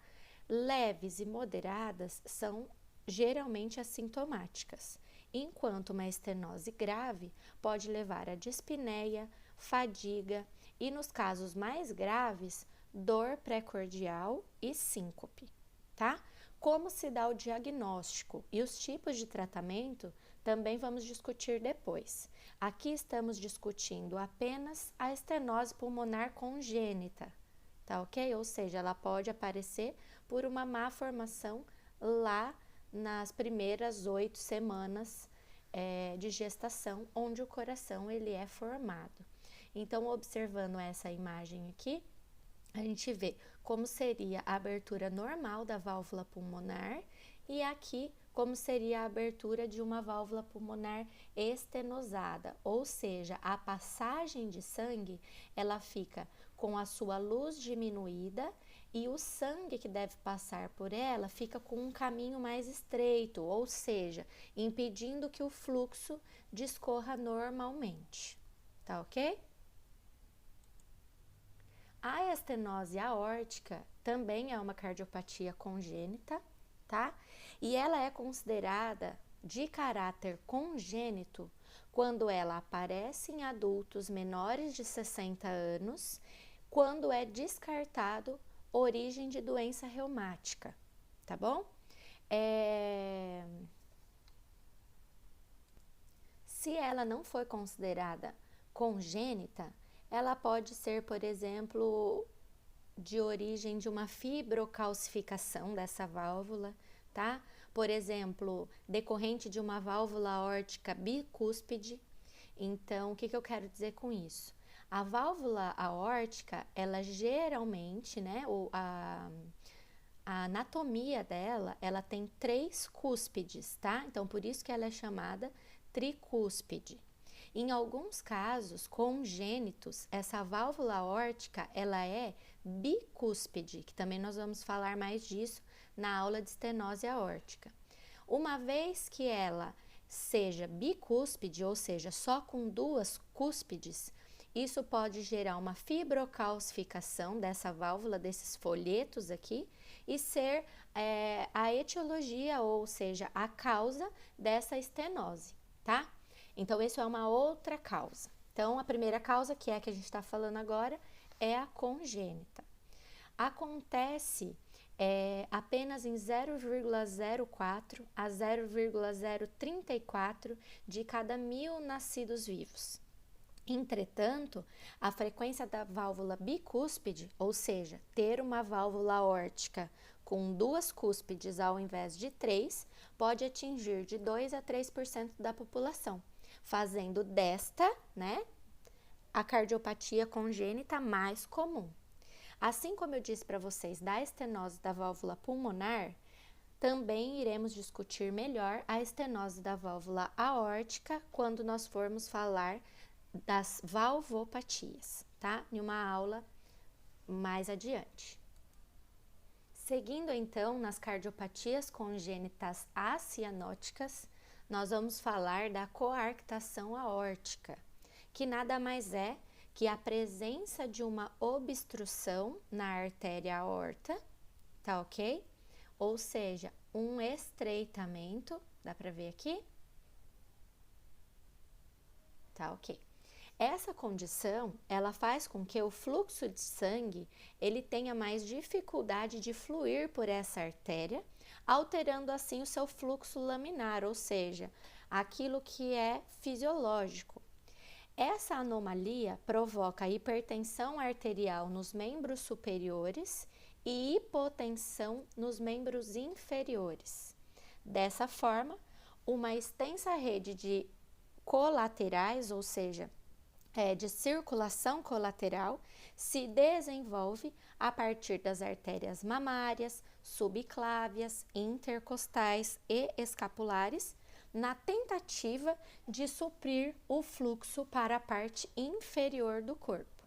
[SPEAKER 1] Leves e moderadas são geralmente assintomáticas, enquanto uma estenose grave pode levar a dispneia, fadiga e, nos casos mais graves, dor precordial e síncope, tá? Como se dá o diagnóstico e os tipos de tratamento também vamos discutir depois. Aqui estamos discutindo apenas a estenose pulmonar congênita, tá ok? Ou seja, ela pode aparecer por uma má formação lá nas primeiras 8 semanas de gestação, onde o coração ele é formado. Então, observando essa imagem aqui, a gente vê como seria a abertura normal da válvula pulmonar e aqui como seria a abertura de uma válvula pulmonar estenosada, ou seja, a passagem de sangue, ela fica com a sua luz diminuída e o sangue que deve passar por ela fica com um caminho mais estreito, ou seja, impedindo que o fluxo discorra normalmente, tá ok? A estenose aórtica também é uma cardiopatia congênita, tá? E ela é considerada de caráter congênito quando ela aparece em adultos menores de 60 anos, quando é descartado origem de doença reumática, tá bom? Se ela não for considerada congênita, ela pode ser, por exemplo, de origem de uma fibrocalcificação dessa válvula, tá? Por exemplo, decorrente de uma válvula aórtica bicúspide. Então, o que eu quero dizer com isso? A válvula aórtica, ela geralmente, né, a anatomia dela, ela tem 3 cúspides, tá? Então, por isso que ela é chamada tricúspide. Em alguns casos congênitos, essa válvula aórtica, ela é bicúspide, que também nós vamos falar mais disso na aula de estenose aórtica. Uma vez que ela seja bicúspide, ou seja, só com 2 cúspides, isso pode gerar uma fibrocalcificação dessa válvula, desses folhetos aqui, e ser a etiologia, ou seja, a causa dessa estenose, tá? Então, isso é uma outra causa. Então, a primeira causa, que é a que a gente está falando agora, é a congênita. Acontece apenas em 0,04 a 0,034 de cada 1000 nascidos vivos. Entretanto, a frequência da válvula bicúspide, ou seja, ter uma válvula aórtica com 2 cúspides ao invés de 3, pode atingir de 2 a 3% da população, fazendo desta, né, a cardiopatia congênita mais comum. Assim como eu disse para vocês da estenose da válvula pulmonar, também iremos discutir melhor a estenose da válvula aórtica quando nós formos falar das valvopatias, tá? Em uma aula mais adiante. Seguindo então nas cardiopatias congênitas acianóticas, nós vamos falar da coarctação aórtica, que nada mais é que a presença de uma obstrução na artéria aorta, tá ok? Ou seja, um estreitamento, dá para ver aqui? Tá ok. Essa condição, ela faz com que o fluxo de sangue, ele tenha mais dificuldade de fluir por essa artéria, alterando assim o seu fluxo laminar, ou seja, aquilo que é fisiológico. Essa anomalia provoca hipertensão arterial nos membros superiores e hipotensão nos membros inferiores. Dessa forma, uma extensa rede de colaterais, ou seja, de circulação colateral, se desenvolve a partir das artérias mamárias, subclávias, intercostais e escapulares, na tentativa de suprir o fluxo para a parte inferior do corpo,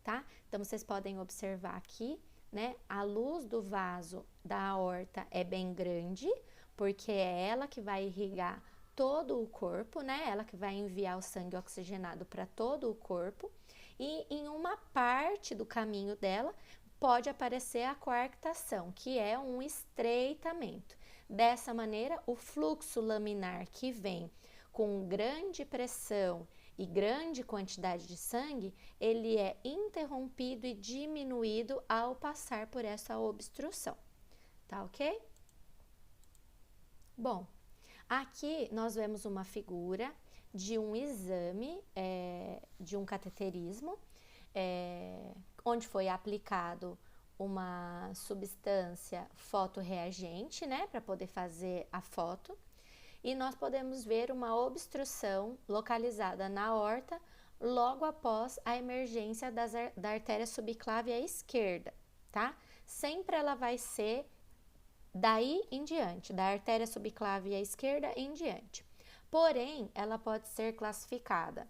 [SPEAKER 1] tá? Então, vocês podem observar aqui, né? A luz do vaso da aorta é bem grande, porque é ela que vai irrigar todo o corpo, né? Ela que vai enviar o sangue oxigenado para todo o corpo. E em uma parte do caminho dela pode aparecer a coarctação, que é um estreitamento. Dessa maneira, o fluxo laminar que vem com grande pressão e grande quantidade de sangue, ele é interrompido e diminuído ao passar por essa obstrução, tá ok? Bom, aqui nós vemos uma figura de um exame, de um cateterismo, onde foi aplicado uma substância fotorreagente, né, para poder fazer a foto. E nós podemos ver uma obstrução localizada na aorta logo após a emergência da artéria subclávia esquerda, tá? Sempre ela vai ser daí em diante, da artéria subclávia esquerda em diante. Porém, ela pode ser classificada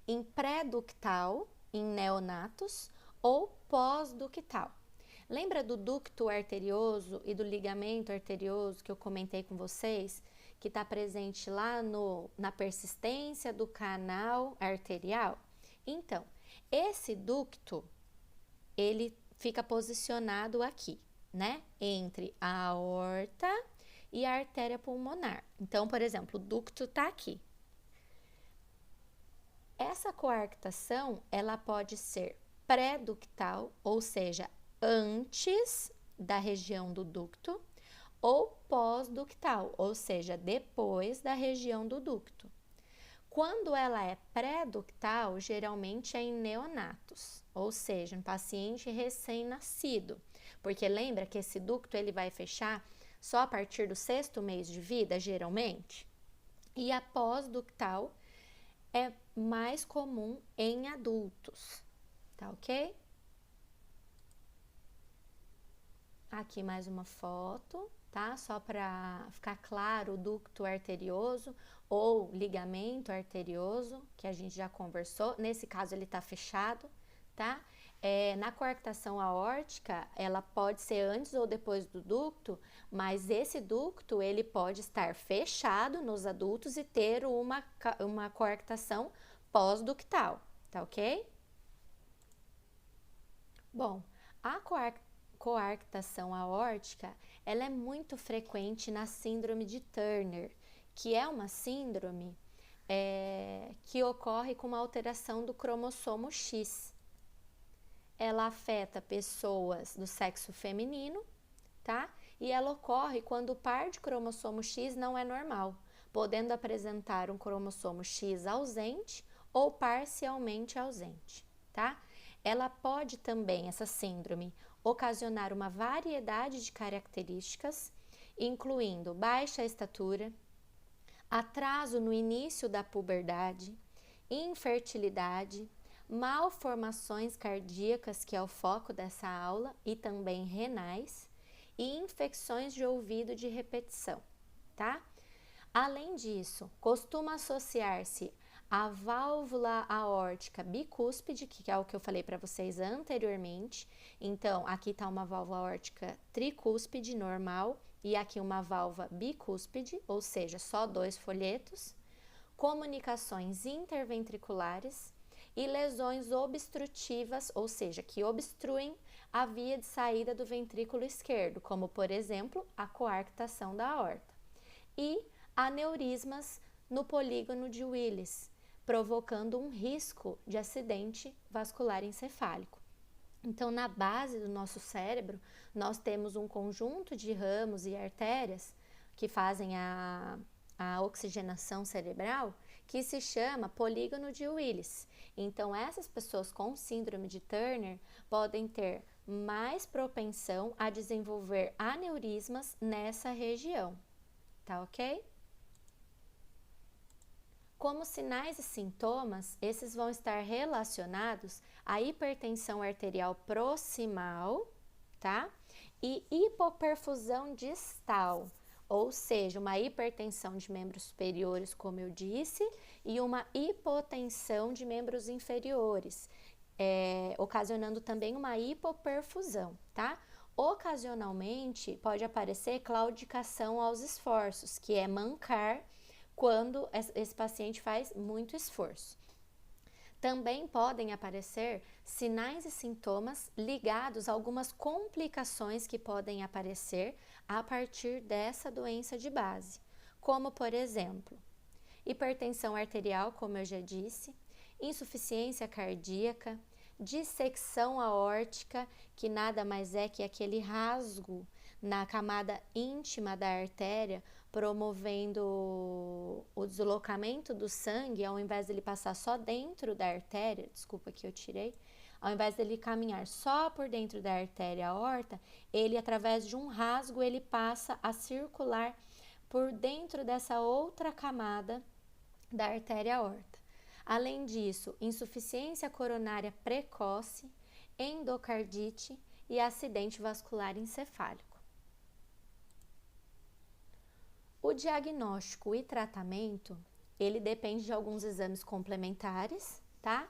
[SPEAKER 1] em pré-ductal, em neonatos, ou pós-ductal. Lembra do ducto arterioso e do ligamento arterioso que eu comentei com vocês, que está presente lá na persistência do canal arterial? Então, esse ducto, ele fica posicionado aqui, né? Entre a aorta e a artéria pulmonar. Então, por exemplo, o ducto está aqui. Essa coarctação, ela pode ser pré-ductal, ou seja, antes da região do ducto, ou pós-ductal, ou seja, depois da região do ducto. Quando ela é pré-ductal, geralmente é em neonatos, ou seja, em paciente recém-nascido, porque lembra que esse ducto ele vai fechar só a partir do 6º mês de vida, geralmente? E a pós-ductal é mais comum em adultos, tá ok? Aqui mais uma foto, tá? Só para ficar claro, o ducto arterioso ou ligamento arterioso, que a gente já conversou. Nesse caso, ele tá fechado, tá? Na coarctação aórtica, ela pode ser antes ou depois do ducto, mas esse ducto, ele pode estar fechado nos adultos e ter uma coarctação pós-ductal, tá ok? Bom, a coarctação aórtica, ela é muito frequente na síndrome de Turner, que é uma síndrome que ocorre com uma alteração do cromossomo X. Ela afeta pessoas do sexo feminino, tá? E ela ocorre quando o par de cromossomo X não é normal, podendo apresentar um cromossomo X ausente ou parcialmente ausente, tá? Ela pode também, essa síndrome, ocasionar uma variedade de características, incluindo baixa estatura, atraso no início da puberdade, infertilidade, malformações cardíacas, que é o foco dessa aula, e também renais, e infecções de ouvido de repetição, tá? Além disso, costuma associar-se a válvula aórtica bicúspide, que é o que eu falei para vocês anteriormente. Então, aqui está uma válvula aórtica tricúspide normal e aqui uma válvula bicúspide, ou seja, só 2 folhetos, comunicações interventriculares e lesões obstrutivas, ou seja, que obstruem a via de saída do ventrículo esquerdo, como, por exemplo, a coarctação da aorta. E aneurismas no polígono de Willis, provocando um risco de acidente vascular encefálico. Então, na base do nosso cérebro, nós temos um conjunto de ramos e artérias que fazem a oxigenação cerebral, que se chama polígono de Willis. Então, essas pessoas com síndrome de Turner podem ter mais propensão a desenvolver aneurismas nessa região, tá ok? Como sinais e sintomas, esses vão estar relacionados à hipertensão arterial proximal, tá? E hipoperfusão distal, ou seja, uma hipertensão de membros superiores, como eu disse, e uma hipotensão de membros inferiores, ocasionando também uma hipoperfusão, tá? Ocasionalmente, pode aparecer claudicação aos esforços, que é mancar quando esse paciente faz muito esforço. Também podem aparecer sinais e sintomas ligados a algumas complicações que podem aparecer a partir dessa doença de base, como, por exemplo, hipertensão arterial, como eu já disse, insuficiência cardíaca, dissecção aórtica, que nada mais é que aquele rasgo na camada íntima da artéria, promovendo o deslocamento do sangue, ao invés dele passar só dentro da artéria, desculpa que eu tirei, ao invés dele caminhar só por dentro da artéria aorta, ele, através de um rasgo, ele passa a circular por dentro dessa outra camada da artéria aorta. Além disso, insuficiência coronária precoce, endocardite e acidente vascular encefálico. O diagnóstico e tratamento, ele depende de alguns exames complementares, tá?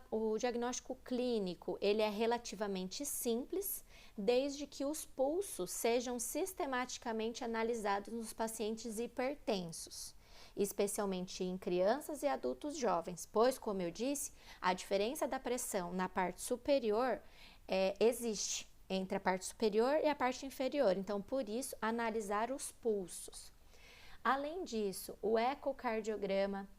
[SPEAKER 1] O diagnóstico clínico, ele é relativamente simples, desde que os pulsos sejam sistematicamente analisados nos pacientes hipertensos, especialmente em crianças e adultos jovens, pois, como eu disse, a diferença da pressão na parte superior existe entre a parte superior e a parte inferior, então, por isso, analisar os pulsos. Além disso, o ecocardiograma,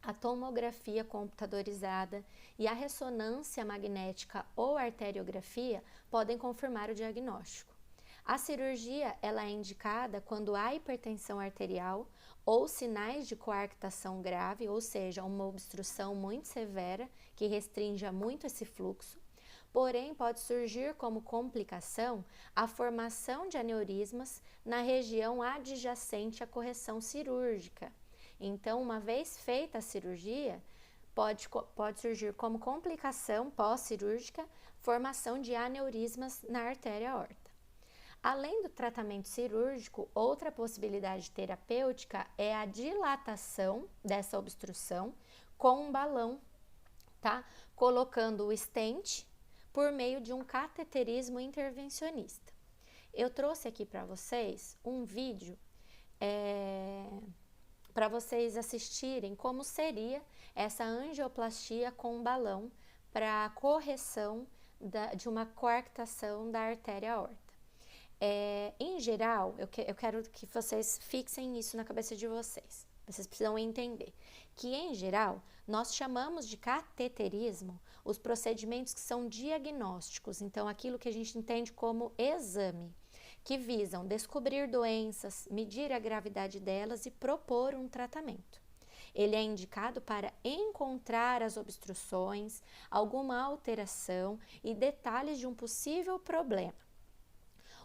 [SPEAKER 1] a tomografia computadorizada e a ressonância magnética ou arteriografia podem confirmar o diagnóstico. A cirurgia ela é indicada quando há hipertensão arterial ou sinais de coarctação grave, ou seja, uma obstrução muito severa que restrinja muito esse fluxo. Porém, pode surgir como complicação a formação de aneurismas na região adjacente à correção cirúrgica. Então, uma vez feita a cirurgia, pode surgir como complicação pós-cirúrgica formação de aneurismas na artéria aorta. Além do tratamento cirúrgico, outra possibilidade terapêutica é a dilatação dessa obstrução com um balão, tá? Colocando o stent por meio de um cateterismo intervencionista. Eu trouxe aqui para vocês um vídeo para vocês assistirem como seria essa angioplastia com um balão para correção de uma coarctação da artéria aorta. Em geral, eu quero que vocês fixem isso na cabeça de vocês. Vocês precisam entender que, em geral, nós chamamos de cateterismo os procedimentos que são diagnósticos. Então, aquilo que a gente entende como exame, que visam descobrir doenças, medir a gravidade delas e propor um tratamento. Ele é indicado para encontrar as obstruções, alguma alteração e detalhes de um possível problema.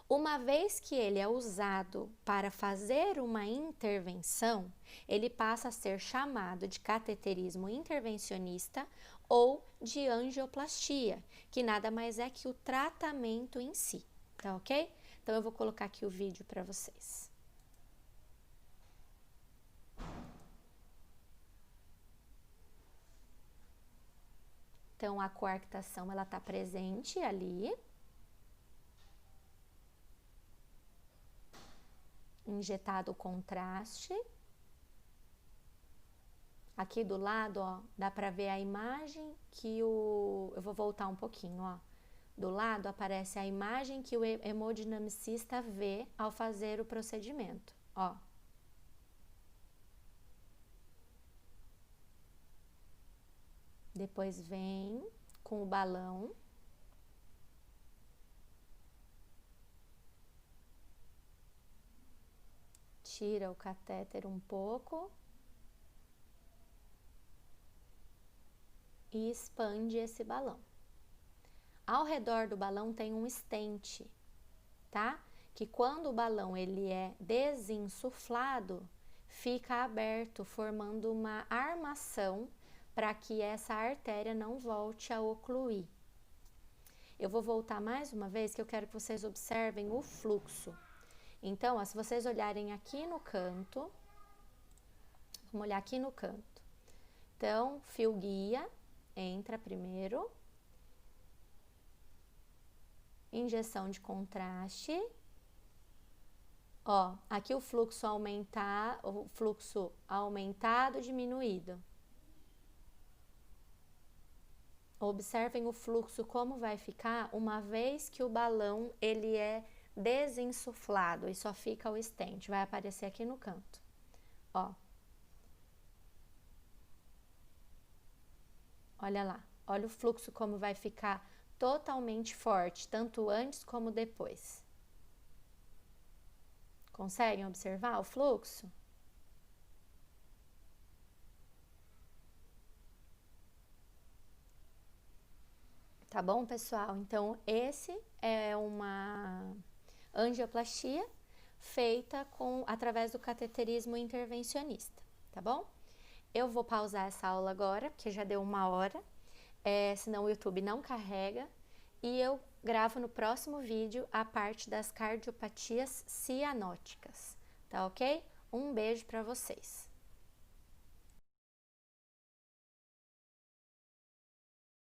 [SPEAKER 1] Uma vez que ele é usado para fazer uma intervenção, ele passa a ser chamado de cateterismo intervencionista ou de angioplastia, que nada mais é que o tratamento em si, tá ok? Então, eu vou colocar aqui o vídeo para vocês. Então, a coarctação, ela tá presente ali. Injetado o contraste. Aqui do lado, ó, dá para ver a imagem que eu vou voltar um pouquinho, ó. Do lado aparece a imagem que o hemodinamicista vê ao fazer o procedimento, ó. Depois vem com o balão. Tira o catéter um pouco e expande esse balão. Ao redor do balão tem um stent, tá? Que quando o balão ele é desinsuflado, fica aberto, formando uma armação para que essa artéria não volte a ocluir. Eu vou voltar mais uma vez que eu quero que vocês observem o fluxo. Então, ó, se vocês olharem aqui no canto, vamos olhar aqui no canto. Então, fio guia, entra primeiro. Injeção de contraste. Ó, aqui o fluxo aumentado, diminuído. Observem o fluxo como vai ficar uma vez que o balão ele é desinsuflado e só fica o stent, vai aparecer aqui no canto, ó. Olha lá, olha o fluxo como vai ficar totalmente forte, tanto antes como depois. Conseguem observar o fluxo? Tá bom, pessoal? Então, esse é uma angioplastia feita através do cateterismo intervencionista, tá bom? Eu vou pausar essa aula agora, porque já deu 1 hora, senão o YouTube não carrega, e eu gravo no próximo vídeo a parte das cardiopatias cianóticas, tá ok? Um beijo para vocês!